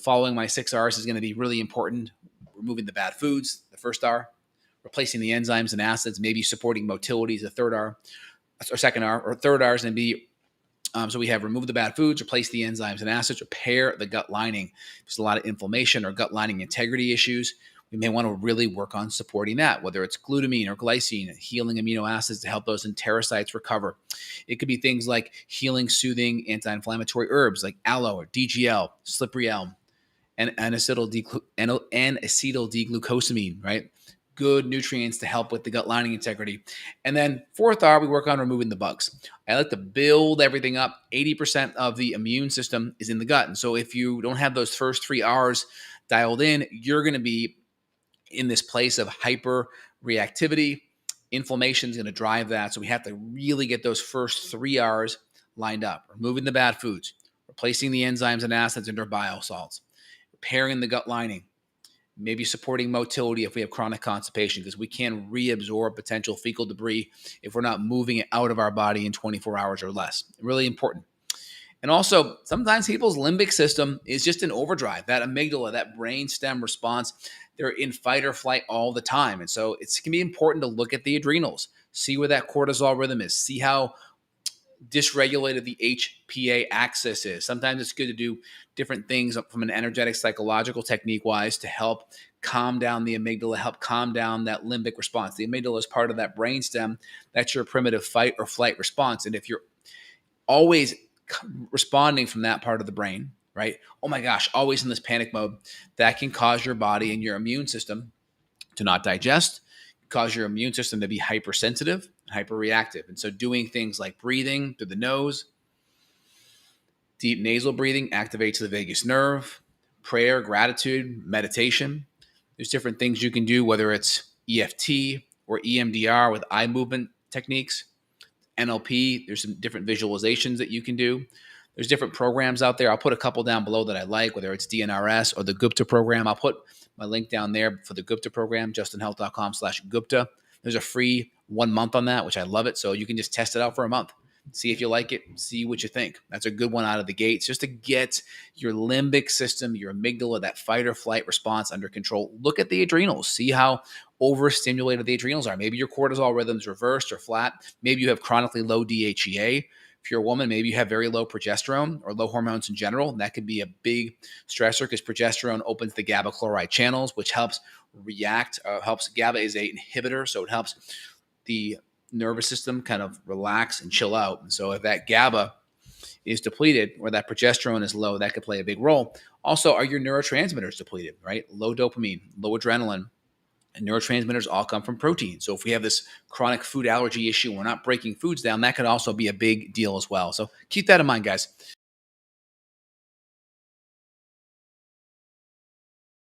following my 6 R's is going to be really important. Removing the bad foods, the first R, replacing the enzymes and acids, maybe supporting motility is the third R, or second R, or third R is going to be, so we have remove the bad foods, replace the enzymes and acids, repair the gut lining. There's a lot of inflammation or gut lining integrity issues. We may want to really work on supporting that, whether it's glutamine or glycine, healing amino acids to help those enterocytes recover. It could be things like healing, soothing, anti-inflammatory herbs like aloe or DGL, slippery elm, and N-acetyl D-glucosamine, right? Good nutrients to help with the gut lining integrity. And then fourth R, we work on removing the bugs. I like to build everything up. 80% of the immune system is in the gut. And so if you don't have those first 3 R's dialed in, you're going to be in this place of hyper reactivity. Inflammation is going to drive that. So we have to really get those first 3 R's lined up. Removing the bad foods, replacing the enzymes and acids into our bile salts, repairing the gut lining, maybe supporting motility if we have chronic constipation, because we can reabsorb potential fecal debris if we're not moving it out of our body in 24 hours or less. Really important. And also, sometimes people's limbic system is just in overdrive. That amygdala, that brainstem response, they're in fight or flight all the time. And so it can be important to look at the adrenals, see where that cortisol rhythm is, see how dysregulated the HPA axis is. Sometimes it's good to do different things from an energetic psychological technique wise to help calm down the amygdala, help calm down that limbic response. The amygdala is part of that brainstem. That's your primitive fight or flight response. And if you're always responding from that part of the brain, right? Oh my gosh, always in this panic mode, that can cause your body and your immune system to not digest, cause your immune system to be hypersensitive and hyperreactive. And so doing things like breathing through the nose, deep nasal breathing activates the vagus nerve, prayer, gratitude, meditation. There's different things you can do, whether it's EFT or EMDR with eye movement techniques, NLP. There's some different visualizations that you can do. There's different programs out there. I'll put a couple down below that I like, whether it's DNRS or the Gupta program. I'll put my link down there for the Gupta program, justinhealth.com/Gupta. There's a free 1 month on that, which I love it. So you can just test it out for a month. See if you like it, see what you think. That's a good one out of the gates, just to get your limbic system, your amygdala, that fight or flight response under control. Look at the adrenals, see how overstimulated the adrenals are. Maybe your cortisol rhythm's reversed or flat. Maybe you have chronically low DHEA. If you're a woman, maybe you have very low progesterone or low hormones in general. And that could be a big stressor because progesterone opens the GABA chloride channels, which helps GABA is an inhibitor, so it helps the nervous system kind of relax and chill out. And so if that GABA is depleted or that progesterone is low, that could play a big role. Also, are your neurotransmitters depleted, right? Low dopamine, low adrenaline, and neurotransmitters all come from protein. So if we have this chronic food allergy issue, we're not breaking foods down, that could also be a big deal as well. So keep that in mind, guys.